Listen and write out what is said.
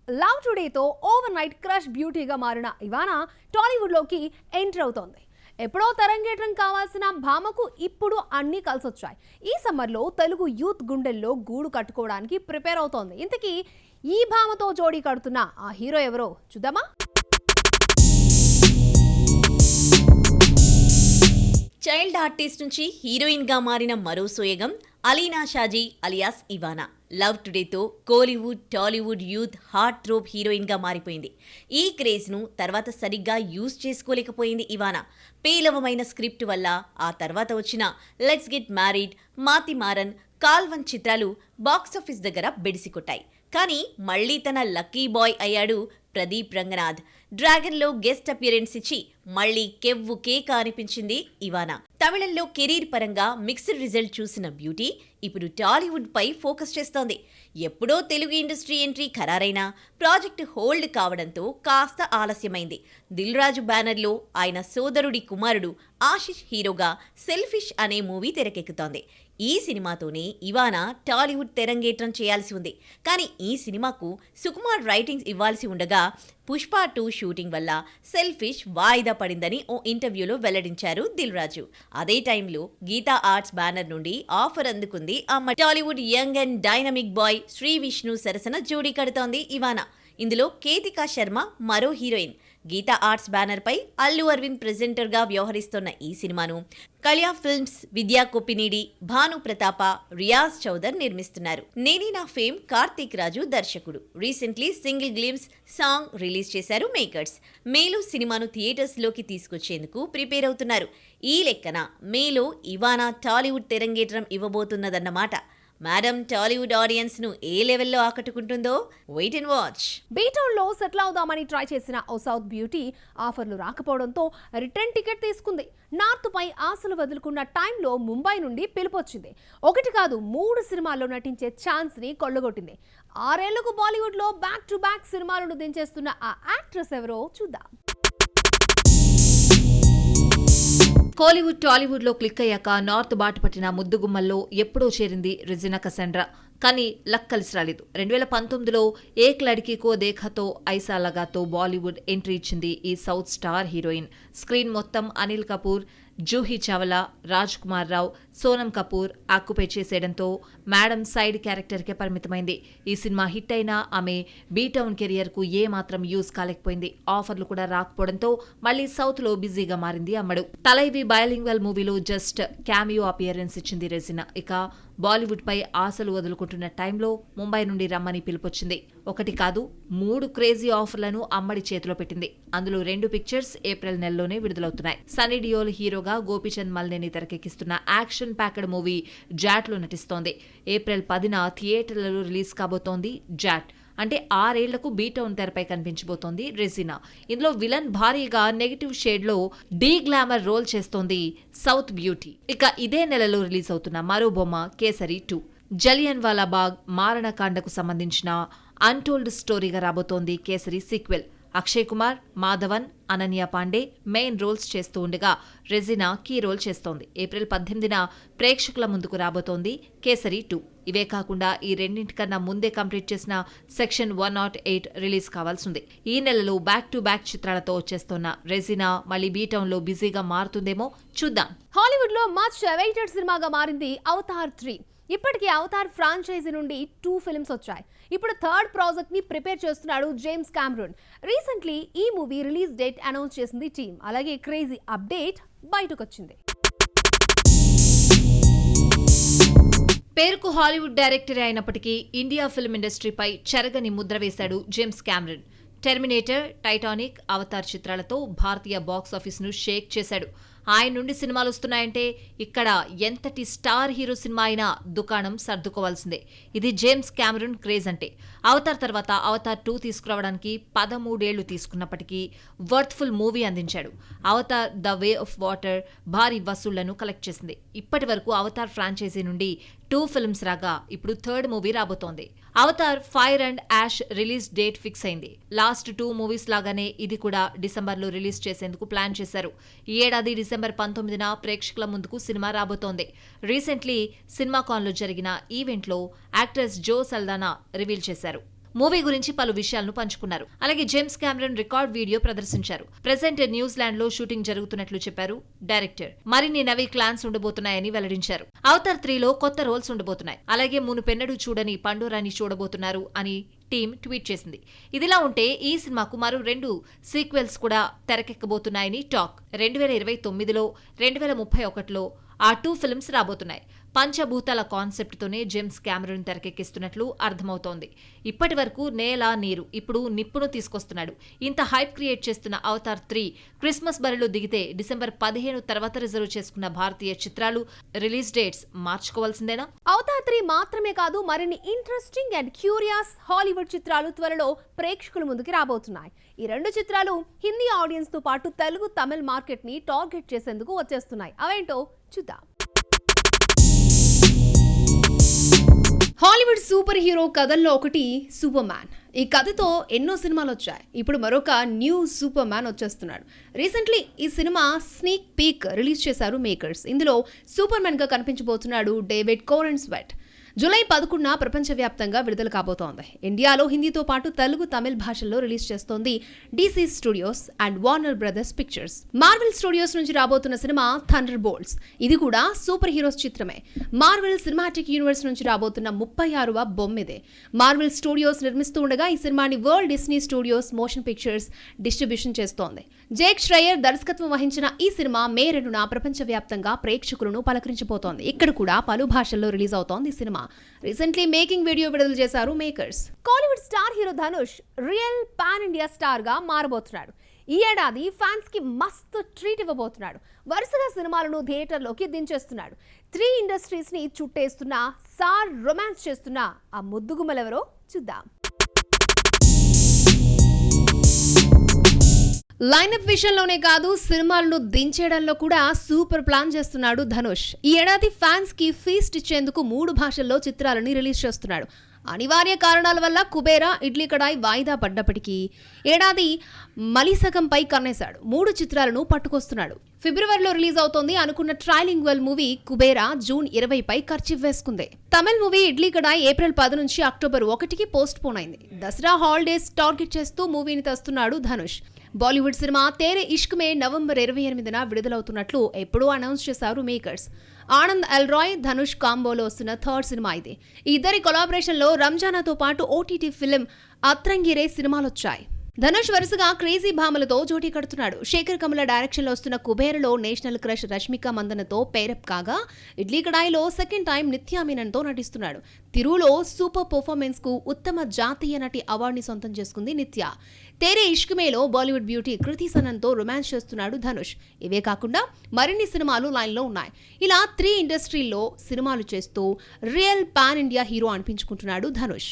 Love టుడేతో over night crush బ్యూటీగా మారిన ఇవానా టాలీవుడ్లోకి enter అవుతోంది. ఎప్పుడో తరంగేట్రం కావాల్సిన భామకు ఇప్పుడు అన్నీ కలిసొచ్చాయి. ఈ సమ్మర్లో తెలుగు యూత్ గుండెల్లో గూడు కట్టుకోవడానికి ప్రిపేర్ అవుతోంది. ఇంతకీ ఈ భామతో జోడీ కడుతున్న ఆ హీరో ఎవరో చూద్దామా? చైల్డ్ ఆర్టిస్ట్ నుంచి హీరోయిన్గా మారిన మరో సోయగం అలీనా షాజీ అలియాస్ ఇవానా. లవ్ టుడేతో Kollywood Tollywood youth heart throb హీరోయిన్గా మారిపోయింది. ఈ క్రేజ్ను తర్వాత సరిగ్గా యూజ్ చేసుకోలేకపోయింది ఇవానా. పేలవమైన స్క్రిప్ట్ వల్ల ఆ తర్వాత వచ్చిన లెట్స్ గెట్ మ్యారీడ్, మాతి మారన్, కాల్వన్ చిత్రాలు బాక్సాఫీస్ దగ్గర బెడిసికొట్టాయి. కానీ మళ్లీ తన లక్కీ బాయ్ అయ్యాడు ప్రదీప్ రంగనాథ్. డ్రాగన్లో గెస్ట్ అపియరెన్స్ ఇచ్చి మళ్లీ కెవ్వు కేక అనిపించింది ఇవానా. తమిళంలో కెరీర్ పరంగా మిక్స్డ్ రిజల్ట్ చూసిన బ్యూటీ ఇప్పుడు టాలీవుడ్ పై ఫోకస్ చేస్తోంది. ఎప్పుడో తెలుగు ఇండస్ట్రీ ఎంట్రీ ఖరారైనా ప్రాజెక్టు హోల్డ్ కావడంతో కాస్త ఆలస్యమైంది. దిల్ రాజు బ్యానర్లో ఆయన సోదరుడి కుమారుడు ఆశిష్ హీరోగా సెల్ఫిష్ అనే మూవీ తెరకెక్కుతోంది. ఈ సినిమాతోనే ఇవానా టాలీవుడ్ తెరంగేట్రం చేయాల్సి ఉంది. కానీ ఈ సినిమాకు సుకుమార్ రైటింగ్స్ ఇవ్వాల్సి ఉండగా పుష్ప 2 షూటింగ్ వల్ల సెల్ఫిష్ వాయిదా పడిందని ఓ ఇంటర్వ్యూలో వెల్లడించారు దిల్ రాజు. అదే టైంలో గీతా ఆర్ట్స్ బ్యానర్ నుండి ఆఫర్ అందుకుంది అమ్మ. Tollywood young and dynamic boy Sri Vishnu సరసన జోడీ కడుతోంది ఇవానా. ఇందులో కేతికా శర్మ మరో హీరోయిన్. గీతా ఆర్ట్స్ బ్యానర్ పై అల్లు అరవింద్ ప్రెజెంటర్గా వ్యవహరిస్తున్న ఈ సినిమాను కళ్యా ఫిల్మ్స్, విద్యా కొప్పినీడి, భాను ప్రతాప, రియాజ్ చౌదర్ నిర్మిస్తున్నారు. నేనే నా ఫేమ్ కార్తీక్ రాజు దర్శకుడు. Recently single glimpse song release చేశారు మేకర్స్. మేలో సినిమాను థియేటర్స్ లోకి తీసుకొచ్చేందుకు ప్రిపేర్ అవుతున్నారు. ఈ లెక్కన మేలో ఇవానా టాలీవుడ్ తెరంగేట్రం ఇవ్వబోతున్నదన్నమాట. మేడం టాలీవుడ్ ఆడియన్స్ ను ఏ లెవెల్లో ఆకట్టుకుంటుందో వెయిట్ అండ్ వాచ్. బీటౌన్ లో సెటిల్ అవుదామని ట్రై చేసిన ఓ సౌత్ బ్యూటీ ఆఫర్లు రాకపోవడంతో రిటర్న్ టికెట్ తీసుకుంది. నార్త్ పై ఆశలు వదులుకున్న టైంలో ముంబై నుండి పిలుపొచ్చింది. ఒకటి కాదు 3 సినిమాల్లో నటించే ఛాన్స్ ని కొల్లగొట్టింది. 6 ఏళ్లకు బాలీవుడ్ లో బ్యాక్ టు బ్యాక్ సినిమాలను దించేస్తున్న ఆ యాక్ట్రెస్ ఎవరో చూద్దాం. కోలీవుడ్ టాలీవుడ్లో క్లిక్ అయ్యాక నార్త్ బాట పట్టిన ముద్దుగుమ్మల్లో ఎప్పుడో చేరింది రెజినా కసండ్రా. కానీ లక్ కలిసి రాలేదు. 2019లో ఏక్ లడ్కీకో దేఖాతో ఐసా లగాతో బాలీవుడ్ ఎంట్రీ ఇచ్చింది ఈ సౌత్ స్టార్ హీరోయిన్. స్క్రీన్ మొత్తం అనిల్ కపూర్, జూహీ చావ్లా, రాజ్ కుమార్ రావు, సోనం కపూర్ ఆక్యుపై చేసేయడంతో మేడం సైడ్ క్యారెక్టర్కే పరిమితమైంది. ఈ సినిమా హిట్ అయినా ఆమె బీటౌన్ కెరియర్కు ఏమాత్రం యూజ్ కాలేకపోయింది. ఆఫర్లు కూడా రాకపోవడంతో మళ్లీ సౌత్లో బిజీగా మారింది అమ్మడు. తలైవి బయోలింగ్వల్ మూవీలో జస్ట్ క్యామియో అపియరెన్స్ ఇచ్చింది రెజినా. ఇక బాలీవుడ్ పై ఆశలు వదులుకుంటున్న టైంలో ముంబై నుండి రమ్మని పిలుపొచ్చింది. ఒకటి కాదు 3 క్రేజీ ఆఫర్లను అమ్మడి చేతిలో పెట్టింది. అందులో 2 పిక్చర్స్ ఏప్రిల్ నెలలోనే విడుదలవుతున్నాయి. సన్నీ డియోల్ హీరోగా గోపీచంద్ మల్నేని తెరకెక్కిస్తున్న యాక్షన్ ప్యాక్డ్ మూవీ జాట్లో నటిస్తోంది. ఏప్రిల్ 10న థియేటర్లలో రిలీజ్ కాబోతోంది జాట్. అంటే 6 ఏళ్లకు బీటౌన్ తెరపై కనిపించబోతోంది రెజినా. ఇందులో విలన్ భారీగా నెగటివ్ షేడ్లో డీ గ్లామర్ రోల్ చేస్తోంది సౌత్ బ్యూటీ. ఇక ఇదే నెలలో రిలీజ్ అవుతున్న మరో బొమ్మ కేసరి 2. జలియన్ వాలా బాగ్ మారణకాండకు సంబంధించిన అన్టోల్డ్ స్టోరీగా రాబోతోంది Kesari sequel. Akshay Kumar, Madhavan, Ananya Panday main roles చేస్తూ ఉండగా రెజినా కీ రోల్ చేస్తోంది. ఏప్రిల్ 18న ప్రేక్షకుల ముందుకు రాబోతోంది కేసరి 2. ఇవే కాకుండా ఈ రెండింటికన్నా ముందే కంప్లీట్ చేసిన సెక్షన్ 108 రిలీజ్ కావాల్సింది. ఈ నెలలో బ్యాక్ టు బ్యాక్ చిత్రాలతో వచ్చేస్తున్న రెజినా మళ్లీ బీటౌన్ లో బిజీగా మారుతుందేమో చూద్దాం. హాలీవుడ్ లో మచ్ అవైటెడ్ సినిమాగా మారింది అవతార్ 3. ఇప్పటికీ అవతార్ ఫ్రాంచైజీ నుండి 2 ఫిల్మ్స్ వచ్చాయి. ఇప్పుడు 3rd ప్రాజెక్ట్ ని ప్రిపేర్ చేస్తున్నాడు జేమ్స్ కామెరూన్. రీసెంట్లీ ఈ మూవీ రిలీజ్ డేట్ అనౌన్స్ చేసింది టీమ్. అలాగే క్రేజీ అప్డేట్ బయటకొచ్చింది. పేరుకు హాలీవుడ్ డైరెక్టరే అయినప్పటికీ ఇండియా ఫిల్మ్ ఇండస్ట్రీపై చెరగని ముద్ర వేశాడు James Cameron. Terminator, Titanic, Avatar చిత్రాలతో భారతీయ బాక్సాఫీస్ ను షేక్ చేశాడు. ఆయన నుండి సినిమాలు వస్తున్నాయంటే ఇక్కడ ఎంతటి స్టార్ హీరో సినిమా అయినా దుకాణం సర్దుకోవాల్సిందే. ఇది జేమ్స్ కామెరూన్ క్రేజ్ అంటే. అవతార్ తర్వాత అవతార్ 2 తీసుకురావడానికి 13 ఏళ్లు తీసుకున్నప్పటికీ వర్త్ఫుల్ మూవీ అందించాడు. Avatar the way of water భారీ వసూళ్లను కలెక్ట్ చేసింది. ఇప్పటి వరకు అవతార్ ఫ్రాంచైజీ నుండి 2 ఫిల్మ్స్ రాగా ఇప్పుడు 3rd మూవీ రాబోతోంది. Avatar fire and ash release date fix అయింది. లాస్ట్ 2 మూవీస్ లాగానే ఇది కూడా డిసెంబర్లో రిలీజ్ చేసేందుకు ప్లాన్ చేశారు. ఈ ఏడాది డిసెంబర్ 19న ప్రేక్షకుల ముందుకు సినిమా రాబోతోంది. రీసెంట్లీ సినిమాకాన్లో జరిగిన ఈవెంట్లో యాక్ట్రెస్ జో సల్దానా రివీల్ చేశారు. మూవీ గురించి పలు విషయాలను పంచుకున్నారు. అలాగే జేమ్స్ కెమెరన్ రికార్డ్ వీడియో ప్రదర్శించారు. ప్రెజెంట్ న్యూజిలాండ్ లో షూటింగ్ జరుగుతున్నట్లు చెప్పారు డైరెక్టర్. మరిన్ని నవీ క్లాన్స్ ఉండబోతున్నాయని వెల్లడించారు. అవతార్ 3లో కొత్త రోల్స్ ఉండబోతున్నాయి. అలాగే మునుపెన్నడూ చూడని పండోరాని చూడబోతున్నారు అని టీం ట్వీట్ చేసింది. ఇదిలా ఉంటే ఈ సినిమాకు మరో 2 సీక్వెల్స్ కూడా తెరకెక్కబోతున్నాయని టాక్. 2029లో 2031లో ఆ 2 ఫిల్మ్స్ రాబోతున్నాయి. పంచభూతాల కాన్సెప్ట్తోనే జేమ్స్ కెమెరన్ తెరకెక్కిస్తున్నట్లు అర్థమవుతోంది. ఇప్పటి వరకు నేల నీరు, ఇప్పుడు నిప్పును తీసుకొస్తున్నాడు. ఇంత హైప్ క్రియేట్ చేస్తున్న అవతార్ 3 క్రిస్మస్ బరిలో దిగితే డిసెంబర్ 15 తర్వాత రిజర్వ్ చేసుకున్న భారతీయ చిత్రాలు రిలీజ్ డేట్స్ మార్చుకోవాల్సిందేనా? అవతార్ 3 మాత్రమే కాదు, మరిన్ని ఇంట్రెస్టింగ్ అండ్ క్యూరియస్ హాలీవుడ్ చిత్రాలు త్వరలో ప్రేక్షకుల ముందుకి రాబోతున్నాయి. ఈ 2 చిత్రాలు హిందీ ఆడియన్స్ తో పాటు తెలుగు, తమిళ్ మార్కెట్ ని టార్గెట్ చేసేందుకు వచ్చేస్తున్నాయి. అవేంటో చూద్దాం. హాలీవుడ్ సూపర్ హీరో కథల్లో ఒకటి సూపర్ మ్యాన్. ఈ కథతో ఎన్నో సినిమాలు వచ్చాయి. ఇప్పుడు మరొక న్యూ సూపర్ మ్యాన్ వచ్చేస్తున్నాడు. రీసెంట్లీ ఈ సినిమా స్నీక్ పీక్ రిలీజ్ చేశారు మేకర్స్. ఇందులో సూపర్ మ్యాన్ గా కనిపించబోతున్నాడు డేవిడ్ కోరెన్స్వెట్. జూలై 11న ప్రపంచవ్యాప్తంగా విడుదల కాబోతోంది. ఇండియాలో హిందీతో పాటు తెలుగు, తమిళ్ భాషల్లో రిలీజ్ చేస్తోంది DC studios and Warner brothers pictures. Marvel studios నుంచి రాబోతున్న సినిమా థండర్ బోల్ట్స్. ఇది కూడా సూపర్ హీరోస్ చిత్రమే. మార్వెల్ సినిమాటిక్ యూనివర్స్ నుంచి రాబోతున్న 36వ బొమ్మిదే. మార్వెల్ స్టూడియోస్ నిర్మిస్తూ ఉండగా ఈ సినిమాని world Disney studios motion pictures distribution చేస్తోంది. జేక్ ష్రైయర్ దర్శకత్వం వహించిన ఈ సినిమా మే 2న ప్రపంచవ్యాప్తంగా ప్రేక్షకులను పలకరించబోతోంది. ఇక్కడ కూడా పలు భాషల్లో రిలీజ్ అవుతోంది ఈ సినిమా. రీసెంట్లీ మేకింగ్ వీడియో విడుదల చేశారు makers. Kollywood star hero Dhanush real pan India star గా మారబోతున్నాడు. ఈ ఏడాది ఫ్యాన్స్ కి మస్తు ట్రీట్ ఇవ్వబోతున్నాడు. వరుసగా సినిమాలను థియేటర్లోకి దించేస్తున్నాడు. 3 ఇండస్ట్రీస్ ని చుట్టేస్తున్న, సార్ రొమాన్స్ చేస్తున్న ఆ ముద్దుగుమ్మలెవరో చూద్దాం. లైనప్ విషయంలోనే కాదు, సినిమాలను దించేయడంలో కూడా సూపర్ ప్లాన్ చేస్తున్నాడు ధనుష్. ఈ ఏడాది ఫ్యాన్స్ కి ఫీస్ట్ ఇచ్చేందుకు 3 భాషల్లో చిత్రాలని రిలీజ్ చేస్తున్నాడు. అనివార్య కారణాల వల్ల కుబేరా, ఇడ్లీ కడాయ్ వాయిదా పడ్డప్పటికీ ఏడాది మలిసగంపై కన్నేశాడు. 3 చిత్రాలను పట్టుకొస్తున్నాడు. ఫిబ్రవరిలో రిలీజ్ అవుతోంది అనుకున్న ట్రైలింగ్వెల్ మూవీ కుబేరా జూన్ 20పై ఖర్చు వేసుకుంది. తమిళ్ మూవీ ఇడ్లీ కడాయ్ ఏప్రిల్ 10 నుంచి అక్టోబర్ 1కి పోస్ట్ పోన్ అయింది. దసరా హాలిడేస్ టార్గెట్ చేస్తూ మూవీని తెస్తున్నాడు ధనుష్. బాలీవుడ్ సినిమా తేరే ఇష్క్ మే నవంబర్ 28న విడుదలవుతున్నట్లు ఎప్పుడూ అనౌన్స్ చేశారు మేకర్స్. ఆనంద్ ఎల్రాయ్, ధనుష్ కాంబోలో వస్తున్న 3rd సినిమా ఇది. ఈ ఇద్దరి కొలాబరేషన్లో రంజానాతో పాటు ఓటీటీ ఫిల్మ్ అత్రంగిరే సినిమాలొచ్చాయి. ధనుష్ వరుసగా క్రేజీ భామలతో జోటీ కడుతున్నాడు. శేఖర్ కమల డైరెక్షన్లో వస్తున్న కుబేరలో నేషనల్ క్రష్ రష్మిక మందనతో పేరప్ కాగా, ఇడ్లీ కడాయిలో సెకండ్ టైం నిత్యా మీనన్తో నటిస్తున్నాడు. తిరులో సూపర్ పర్ఫార్మెన్స్ కు ఉత్తమ జాతీయ నటి అవార్డుని సొంతం చేసుకుంది నిత్య. తేరే ఇష్క్ మేలో బాలీవుడ్ బ్యూటీ కృతి సనన్తో రొమాన్స్ చేస్తున్నాడు ధనుష్. ఇవే కాకుండా మరిన్ని సినిమాలు లైన్లో ఉన్నాయి. ఇలా 3 ఇండస్ట్రీల్లో సినిమాలు చేస్తూ రియల్ పాన్ ఇండియా హీరో అనిపించుకుంటున్నాడు ధనుష్.